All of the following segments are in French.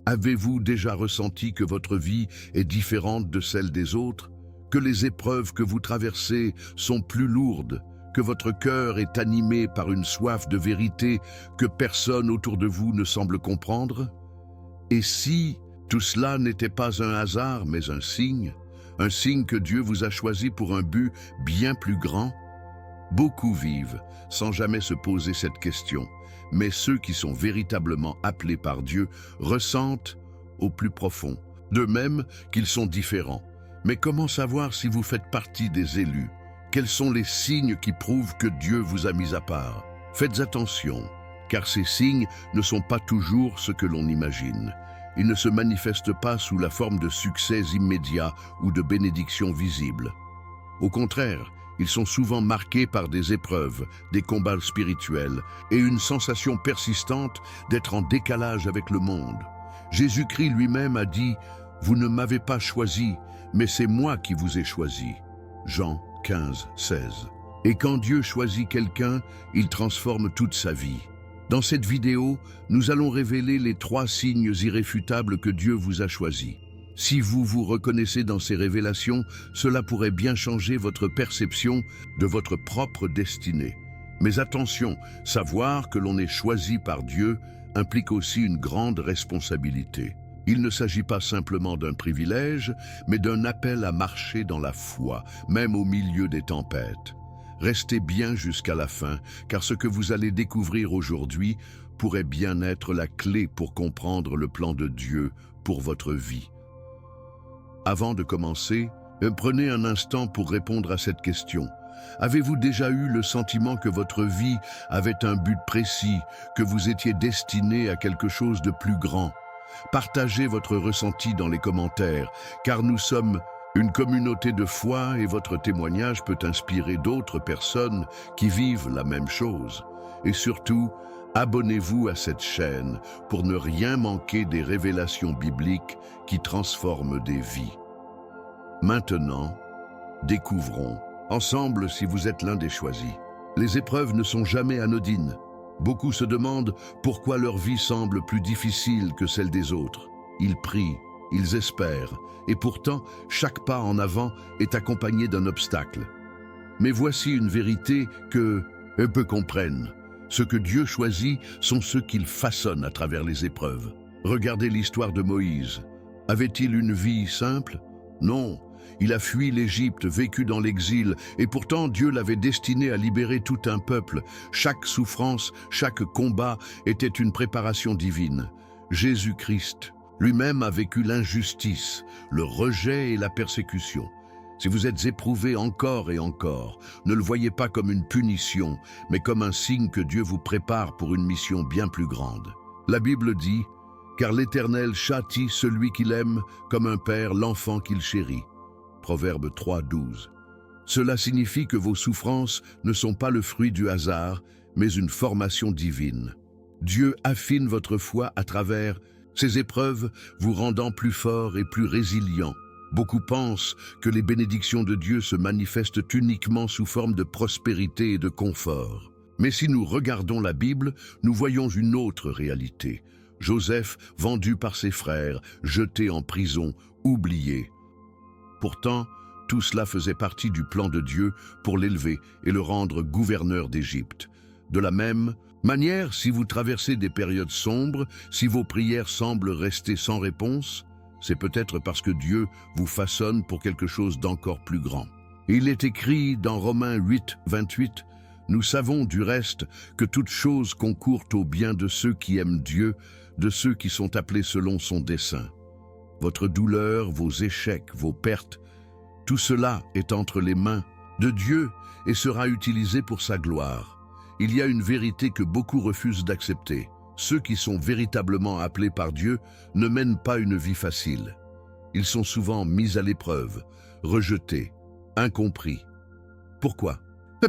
Avez-vous déjà ressenti que votre vie est différente de celle des autres, que les épreuves que vous traversez sont plus lourdes, que votre cœur est animé par une soif de vérité que personne autour de vous ne semble comprendre? Et si tout cela n'était pas un hasard, mais un signe que Dieu vous a choisi pour un but bien plus grand? Beaucoup vivent sans jamais se poser cette question, mais ceux qui sont véritablement appelés par Dieu ressentent au plus profond, d'eux-mêmes qu'ils sont différents. Mais comment savoir si vous faites partie des élus? Quels sont les signes qui prouvent que Dieu vous a mis à part? Faites attention, car ces signes ne sont pas toujours ce que l'on imagine. Ils ne se manifestent pas sous la forme de succès immédiats ou de bénédictions visibles. Au contraire, ils sont souvent marqués par des épreuves, des combats spirituels et une sensation persistante d'être en décalage avec le monde. Jésus-Christ lui-même a dit « Vous ne m'avez pas choisi, mais c'est moi qui vous ai choisi ». Jean 15, 16. Et quand Dieu choisit quelqu'un, il transforme toute sa vie. Dans cette vidéo, nous allons révéler les 3 signes irréfutables que Dieu vous a choisis. Si vous vous reconnaissez dans ces révélations, cela pourrait bien changer votre perception de votre propre destinée. Mais attention, savoir que l'on est choisi par Dieu implique aussi une grande responsabilité. Il ne s'agit pas simplement d'un privilège, mais d'un appel à marcher dans la foi, même au milieu des tempêtes. Restez bien jusqu'à la fin, car ce que vous allez découvrir aujourd'hui pourrait bien être la clé pour comprendre le plan de Dieu pour votre vie. Avant de commencer, prenez un instant pour répondre à cette question. Avez-vous déjà eu le sentiment que votre vie avait un but précis, que vous étiez destiné à quelque chose de plus grand? Partagez votre ressenti dans les commentaires, car nous sommes une communauté de foi et votre témoignage peut inspirer d'autres personnes qui vivent la même chose. Et surtout, abonnez-vous à cette chaîne pour ne rien manquer des révélations bibliques qui transforment des vies. Maintenant, découvrons ensemble si vous êtes l'un des choisis. Les épreuves ne sont jamais anodines. Beaucoup se demandent pourquoi leur vie semble plus difficile que celle des autres. Ils prient, ils espèrent, et pourtant, chaque pas en avant est accompagné d'un obstacle. Mais voici une vérité que peu comprennent. Ce que Dieu choisit sont ceux qu'il façonne à travers les épreuves. Regardez l'histoire de Moïse. Avait-il une vie simple? Non. Il a fui l'Égypte, vécu dans l'exil, et pourtant Dieu l'avait destiné à libérer tout un peuple. Chaque souffrance, chaque combat était une préparation divine. Jésus-Christ lui-même a vécu l'injustice, le rejet et la persécution. Si vous êtes éprouvé encore et encore, ne le voyez pas comme une punition, mais comme un signe que Dieu vous prépare pour une mission bien plus grande. La Bible dit « Car l'Éternel châtie celui qu'il aime, comme un père l'enfant qu'il chérit ». Proverbe 3, 12. Cela signifie que vos souffrances ne sont pas le fruit du hasard, mais une formation divine. Dieu affine votre foi à travers ces épreuves, vous rendant plus fort et plus résilient. Beaucoup pensent que les bénédictions de Dieu se manifestent uniquement sous forme de prospérité et de confort. Mais si nous regardons la Bible, nous voyons une autre réalité. Joseph, vendu par ses frères, jeté en prison, oublié. Pourtant, tout cela faisait partie du plan de Dieu pour l'élever et le rendre gouverneur d'Égypte. De la même manière, si vous traversez des périodes sombres, si vos prières semblent rester sans réponse, c'est peut-être parce que Dieu vous façonne pour quelque chose d'encore plus grand. Il est écrit dans Romains 8, 28, « Nous savons du reste que toute chose concourt au bien de ceux qui aiment Dieu, de ceux qui sont appelés selon son dessein. » Votre douleur, vos échecs, vos pertes, tout cela est entre les mains de Dieu et sera utilisé pour sa gloire. Il y a une vérité que beaucoup refusent d'accepter. Ceux qui sont véritablement appelés par Dieu ne mènent pas une vie facile. Ils sont souvent mis à l'épreuve, rejetés, incompris. Pourquoi?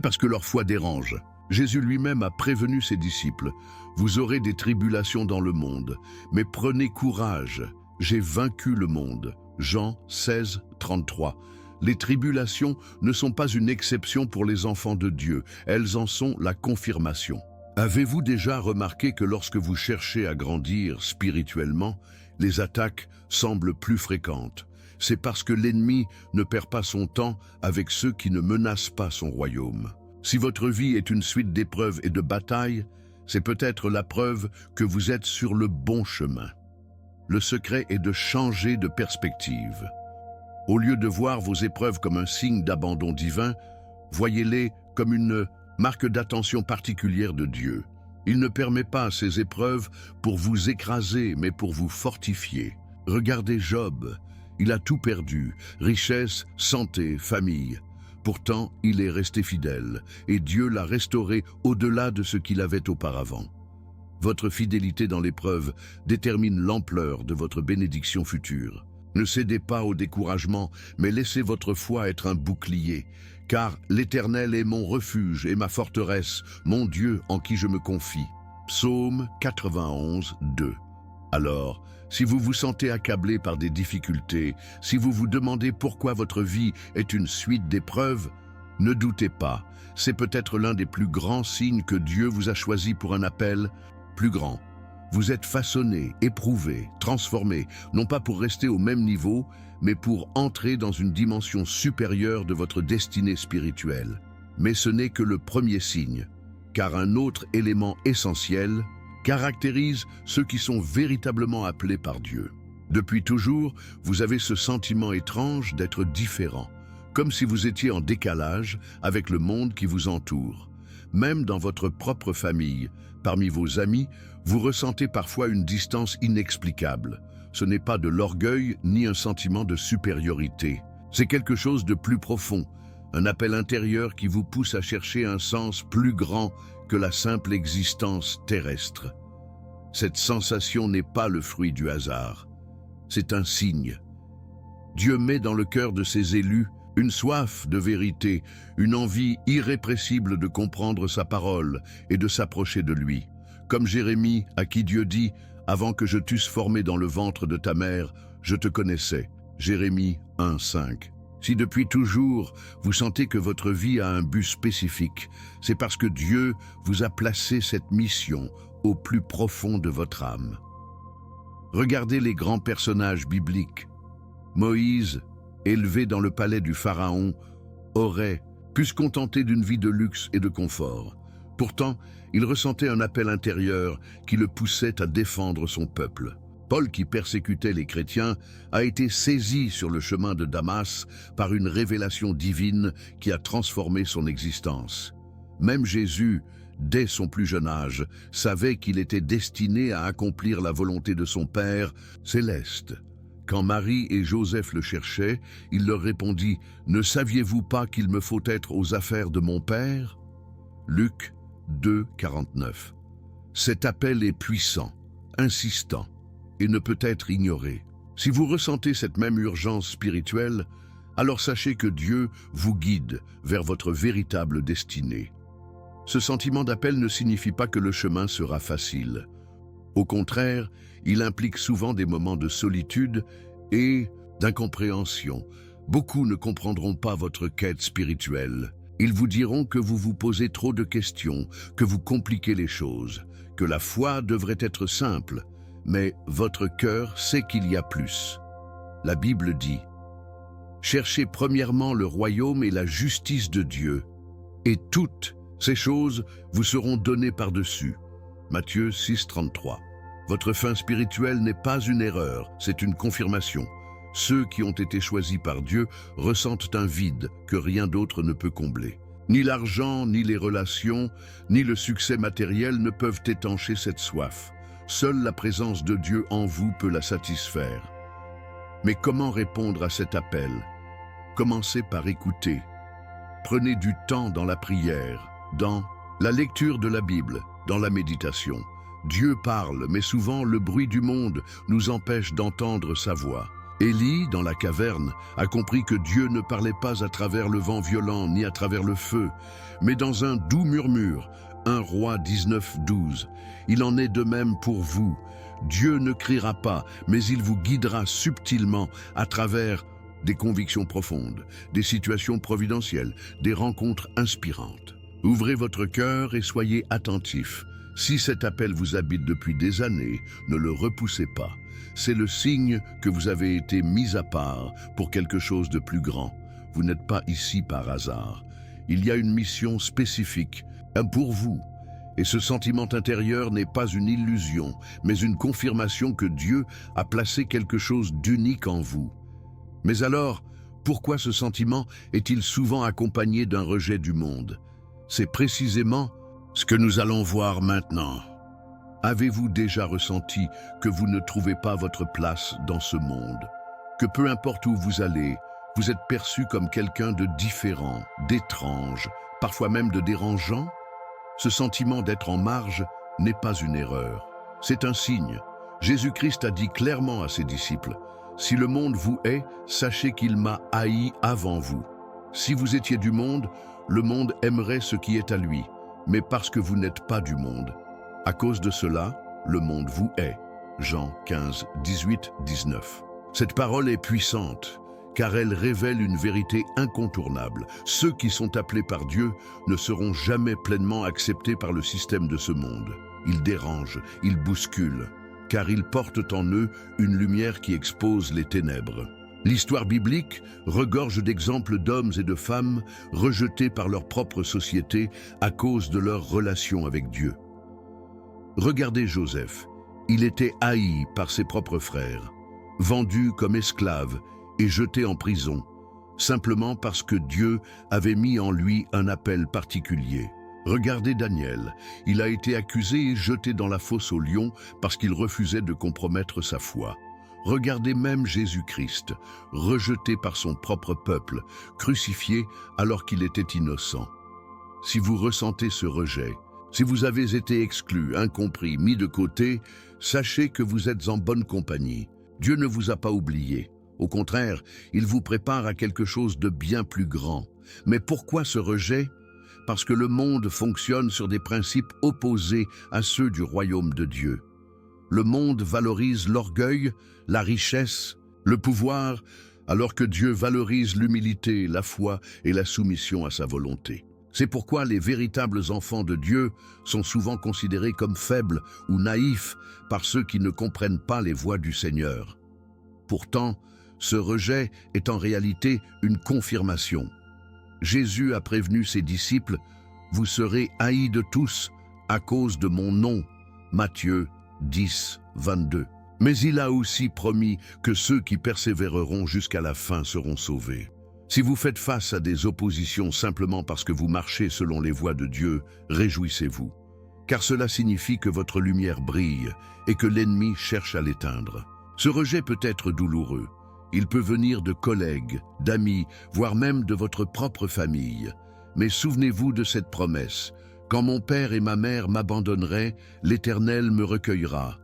Parce que leur foi dérange. Jésus lui-même a prévenu ses disciples. « Vous aurez des tribulations dans le monde, mais prenez courage. J'ai vaincu le monde. » Jean 16, 33. Les tribulations ne sont pas une exception pour les enfants de Dieu, elles en sont la confirmation. Avez-vous déjà remarqué que lorsque vous cherchez à grandir spirituellement, les attaques semblent plus fréquentes. C'est parce que l'ennemi ne perd pas son temps avec ceux qui ne menacent pas son royaume. Si votre vie est une suite d'épreuves et de batailles, c'est peut-être la preuve que vous êtes sur le bon chemin. Le secret est de changer de perspective. Au lieu de voir vos épreuves comme un signe d'abandon divin, voyez-les comme une marque d'attention particulière de Dieu. Il ne permet pas ces épreuves pour vous écraser, mais pour vous fortifier. Regardez Job, il a tout perdu, richesse, santé, famille. Pourtant, il est resté fidèle, et Dieu l'a restauré au-delà de ce qu'il avait auparavant. Votre fidélité dans l'épreuve détermine l'ampleur de votre bénédiction future. Ne cédez pas au découragement, mais laissez votre foi être un bouclier, car l'Éternel est mon refuge et ma forteresse, mon Dieu en qui je me confie. Psaume 91, 2. Alors, si vous vous sentez accablé par des difficultés, si vous vous demandez pourquoi votre vie est une suite d'épreuves, ne doutez pas, c'est peut-être l'un des plus grands signes que Dieu vous a choisi pour un appel plus grand. Vous êtes façonné, éprouvé, transformé, non pas pour rester au même niveau, mais pour entrer dans une dimension supérieure de votre destinée spirituelle. Mais ce n'est que le premier signe, car un autre élément essentiel caractérise ceux qui sont véritablement appelés par Dieu. Depuis toujours, vous avez ce sentiment étrange d'être différent, comme si vous étiez en décalage avec le monde qui vous entoure. Même dans votre propre famille, parmi vos amis, vous ressentez parfois une distance inexplicable. Ce n'est pas de l'orgueil ni un sentiment de supériorité. C'est quelque chose de plus profond, un appel intérieur qui vous pousse à chercher un sens plus grand que la simple existence terrestre. Cette sensation n'est pas le fruit du hasard, c'est un signe. Dieu met dans le cœur de ses élus une soif de vérité, une envie irrépressible de comprendre sa parole et de s'approcher de lui. Comme Jérémie, à qui Dieu dit « Avant que je t'eusse formé dans le ventre de ta mère, je te connaissais ». Jérémie 1,5. Si depuis toujours, vous sentez que votre vie a un but spécifique, c'est parce que Dieu vous a placé cette mission au plus profond de votre âme. Regardez les grands personnages bibliques. Moïse, élevé dans le palais du Pharaon, aurait pu se contenter d'une vie de luxe et de confort. Pourtant, il ressentait un appel intérieur qui le poussait à défendre son peuple. Paul, qui persécutait les chrétiens, a été saisi sur le chemin de Damas par une révélation divine qui a transformé son existence. Même Jésus, dès son plus jeune âge, savait qu'il était destiné à accomplir la volonté de son Père céleste. Quand Marie et Joseph le cherchaient, il leur répondit « Ne saviez-vous pas qu'il me faut être aux affaires de mon Père ?» Luc 2, 49. Cet appel est puissant, insistant, et ne peut être ignoré. Si vous ressentez cette même urgence spirituelle, alors sachez que Dieu vous guide vers votre véritable destinée. Ce sentiment d'appel ne signifie pas que le chemin sera facile. Au contraire, il implique souvent des moments de solitude et d'incompréhension. Beaucoup ne comprendront pas votre quête spirituelle. Ils vous diront que vous vous posez trop de questions, que vous compliquez les choses, que la foi devrait être simple, mais votre cœur sait qu'il y a plus. La Bible dit « Cherchez premièrement le royaume et la justice de Dieu, et toutes ces choses vous seront données par-dessus. » Matthieu 6, 33. Votre fin spirituelle n'est pas une erreur, c'est une confirmation. Ceux qui ont été choisis par Dieu ressentent un vide que rien d'autre ne peut combler. Ni l'argent, ni les relations, ni le succès matériel ne peuvent étancher cette soif. Seule la présence de Dieu en vous peut la satisfaire. Mais comment répondre à cet appel? Commencez par écouter. Prenez du temps dans la prière, dans la lecture de la Bible, dans la méditation. Dieu parle, mais souvent le bruit du monde nous empêche d'entendre sa voix. Élie, dans la caverne, a compris que Dieu ne parlait pas à travers le vent violent ni à travers le feu, mais dans un doux murmure. 1 Roi 19, 12. Il en est de même pour vous. Dieu ne criera pas, mais il vous guidera subtilement à travers des convictions profondes, des situations providentielles, des rencontres inspirantes. Ouvrez votre cœur et soyez attentifs. Si cet appel vous habite depuis des années, ne le repoussez pas. c'est le signe que vous avez été mis à part pour quelque chose de plus grand. Vous n'êtes pas ici par hasard. Il y a une mission spécifique, pour vous. Et ce sentiment intérieur n'est pas une illusion, mais une confirmation que Dieu a placé quelque chose d'unique en vous. Mais alors, pourquoi ce sentiment est-il souvent accompagné d'un rejet du monde? C'est précisément ce que nous allons voir maintenant. Avez-vous déjà ressenti que vous ne trouvez pas votre place dans ce monde? Que peu importe où vous allez, vous êtes perçu comme quelqu'un de différent, d'étrange, parfois même de dérangeant? Ce sentiment d'être en marge n'est pas une erreur, c'est un signe. Jésus-Christ a dit clairement à ses disciples, « Si le monde vous hait, sachez qu'il m'a haï avant vous. Si vous étiez du monde, le monde aimerait ce qui est à lui, mais parce que vous n'êtes pas du monde. À cause de cela, le monde vous hait. » Jean 15, 18, 19. Cette parole est puissante, car elle révèle une vérité incontournable. Ceux qui sont appelés par Dieu ne seront jamais pleinement acceptés par le système de ce monde. Ils dérangent, ils bousculent, car ils portent en eux une lumière qui expose les ténèbres. L'histoire biblique regorge d'exemples d'hommes et de femmes rejetés par leur propre société à cause de leur relation avec Dieu. Regardez Joseph, il était haï par ses propres frères, vendu comme esclave et jeté en prison, simplement parce que Dieu avait mis en lui un appel particulier. Regardez Daniel, il a été accusé et jeté dans la fosse aux lions parce qu'il refusait de compromettre sa foi. Regardez même Jésus-Christ, rejeté par son propre peuple, crucifié alors qu'il était innocent. Si vous ressentez ce rejet, si vous avez été exclu, incompris, mis de côté, sachez que vous êtes en bonne compagnie. Dieu ne vous a pas oublié. Au contraire, il vous prépare à quelque chose de bien plus grand. Mais pourquoi ce rejet? Parce que le monde fonctionne sur des principes opposés à ceux du royaume de Dieu. Le monde valorise l'orgueil, la richesse, le pouvoir, alors que Dieu valorise l'humilité, la foi et la soumission à sa volonté. C'est pourquoi les véritables enfants de Dieu sont souvent considérés comme faibles ou naïfs par ceux qui ne comprennent pas les voies du Seigneur. Pourtant, ce rejet est en réalité une confirmation. Jésus a prévenu ses disciples, « Vous serez haïs de tous à cause de mon nom » Matthieu 10, 22. Mais il a aussi promis que ceux qui persévéreront jusqu'à la fin seront sauvés. Si vous faites face à des oppositions simplement parce que vous marchez selon les voies de Dieu, réjouissez-vous, car cela signifie que votre lumière brille et que l'ennemi cherche à l'éteindre. Ce rejet peut être douloureux. Il peut venir de collègues, d'amis, voire même de votre propre famille. Mais souvenez-vous de cette promesse. « Quand mon père et ma mère m'abandonneraient, l'Éternel me recueillera. »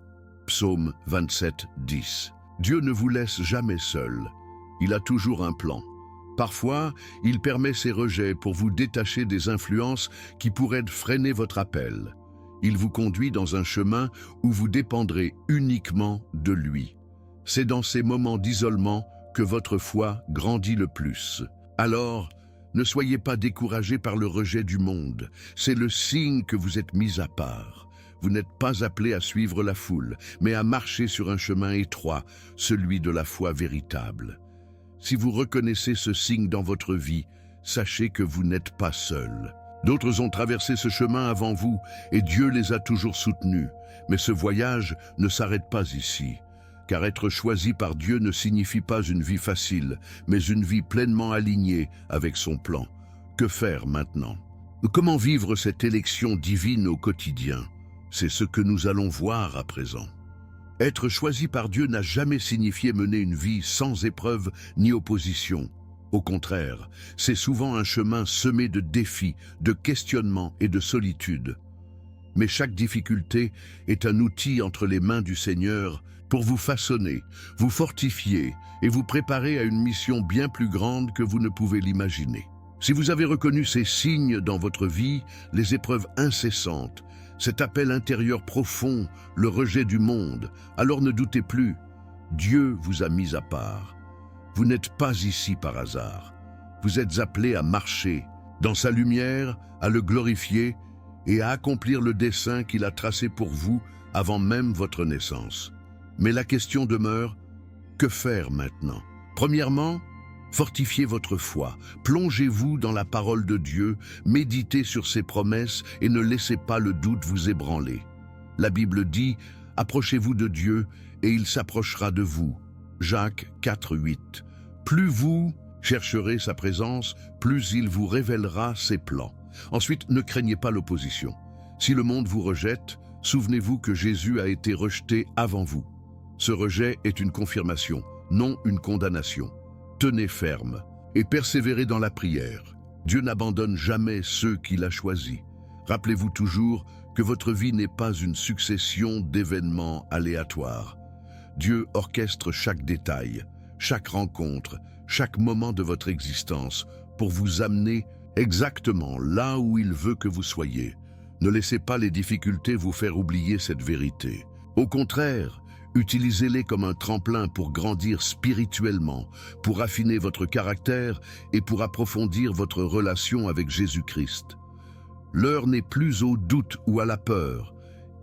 Psaume 27, 10. Dieu ne vous laisse jamais seul. Il a toujours un plan. Parfois, il permet ces rejets pour vous détacher des influences qui pourraient freiner votre appel. Il vous conduit dans un chemin où vous dépendrez uniquement de lui. C'est dans ces moments d'isolement que votre foi grandit le plus. Alors, ne soyez pas découragés par le rejet du monde. C'est le signe que vous êtes mis à part. Vous n'êtes pas appelés à suivre la foule, mais à marcher sur un chemin étroit, celui de la foi véritable. Si vous reconnaissez ce signe dans votre vie, sachez que vous n'êtes pas seul. D'autres ont traversé ce chemin avant vous et Dieu les a toujours soutenus. Mais ce voyage ne s'arrête pas ici. Car être choisi par Dieu ne signifie pas une vie facile, mais une vie pleinement alignée avec son plan. Que faire maintenant? Comment vivre cette élection divine au quotidien? C'est ce que nous allons voir à présent. Être choisi par Dieu n'a jamais signifié mener une vie sans épreuve ni opposition. Au contraire, c'est souvent un chemin semé de défis, de questionnements et de solitude. Mais chaque difficulté est un outil entre les mains du Seigneur pour vous façonner, vous fortifier et vous préparer à une mission bien plus grande que vous ne pouvez l'imaginer. Si vous avez reconnu ces signes dans votre vie, les épreuves incessantes, cet appel intérieur profond, le rejet du monde, alors ne doutez plus, Dieu vous a mis à part. Vous n'êtes pas ici par hasard. Vous êtes appelés à marcher dans sa lumière, à le glorifier et à accomplir le dessein qu'il a tracé pour vous avant même votre naissance. Mais la question demeure, que faire maintenant? Premièrement, fortifiez votre foi, plongez-vous dans la parole de Dieu, méditez sur ses promesses et ne laissez pas le doute vous ébranler. La Bible dit, « Approchez-vous de Dieu et il s'approchera de vous. » Jacques 4:8. Plus vous chercherez sa présence, plus il vous révélera ses plans. Ensuite, ne craignez pas l'opposition. Si le monde vous rejette, souvenez-vous que Jésus a été rejeté avant vous. Ce rejet est une confirmation, non une condamnation. Tenez ferme et persévérez dans la prière. Dieu n'abandonne jamais ceux qu'il a choisis. Rappelez-vous toujours que votre vie n'est pas une succession d'événements aléatoires. Dieu orchestre chaque détail, chaque rencontre, chaque moment de votre existence pour vous amener exactement là où il veut que vous soyez. Ne laissez pas les difficultés vous faire oublier cette vérité. Au contraire, utilisez-les comme un tremplin pour grandir spirituellement, pour affiner votre caractère et pour approfondir votre relation avec Jésus-Christ. L'heure n'est plus au doute ou à la peur.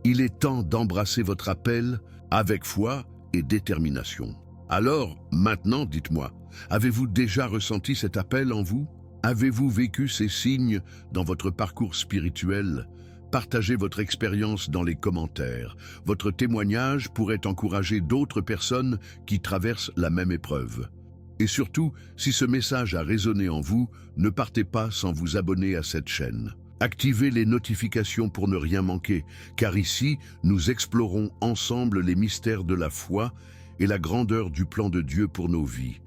Il est temps d'embrasser votre appel avec foi et détermination. Alors, maintenant, dites-moi, avez-vous déjà ressenti cet appel en vous? Avez-vous vécu ces signes dans votre parcours spirituel? Partagez votre expérience dans les commentaires. Votre témoignage pourrait encourager d'autres personnes qui traversent la même épreuve. Et surtout, si ce message a résonné en vous, ne partez pas sans vous abonner à cette chaîne. Activez les notifications pour ne rien manquer, car ici, nous explorons ensemble les mystères de la foi et la grandeur du plan de Dieu pour nos vies.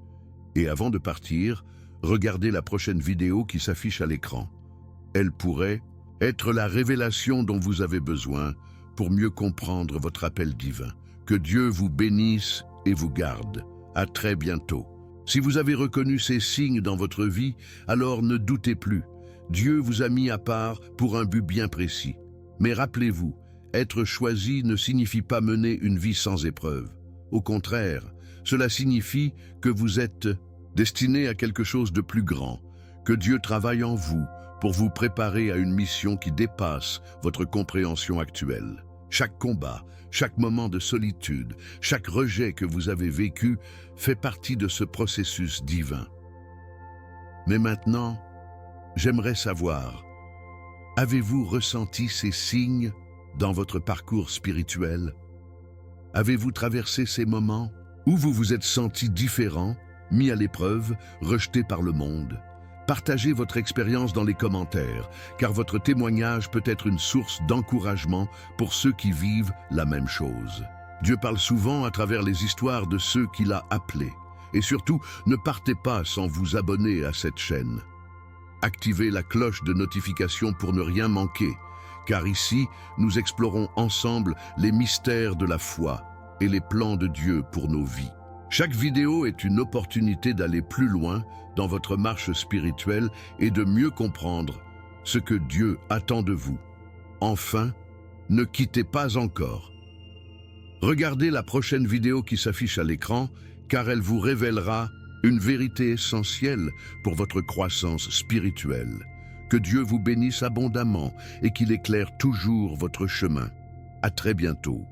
Et avant de partir, regardez la prochaine vidéo qui s'affiche à l'écran. Elle pourrait être la révélation dont vous avez besoin pour mieux comprendre votre appel divin. Que Dieu vous bénisse et vous garde. À très bientôt. Si vous avez reconnu ces signes dans votre vie, alors ne doutez plus. Dieu vous a mis à part pour un but bien précis. Mais rappelez-vous, être choisi ne signifie pas mener une vie sans épreuve. Au contraire, cela signifie que vous êtes destiné à quelque chose de plus grand, que Dieu travaille en vous pour vous préparer à une mission qui dépasse votre compréhension actuelle. Chaque combat, chaque moment de solitude, chaque rejet que vous avez vécu fait partie de ce processus divin. Mais maintenant, j'aimerais savoir, avez-vous ressenti ces signes dans votre parcours spirituel? Avez-vous traversé ces moments où vous vous êtes senti différent, mis à l'épreuve, rejeté par le monde? Partagez votre expérience dans les commentaires, car votre témoignage peut être une source d'encouragement pour ceux qui vivent la même chose. Dieu parle souvent à travers les histoires de ceux qu'il a appelés. Et surtout, ne partez pas sans vous abonner à cette chaîne. Activez la cloche de notification pour ne rien manquer, car ici, nous explorons ensemble les mystères de la foi et les plans de Dieu pour nos vies. Chaque vidéo est une opportunité d'aller plus loin dans votre marche spirituelle et de mieux comprendre ce que Dieu attend de vous. Enfin, ne quittez pas encore. Regardez la prochaine vidéo qui s'affiche à l'écran, car elle vous révélera une vérité essentielle pour votre croissance spirituelle. Que Dieu vous bénisse abondamment et qu'il éclaire toujours votre chemin. À très bientôt.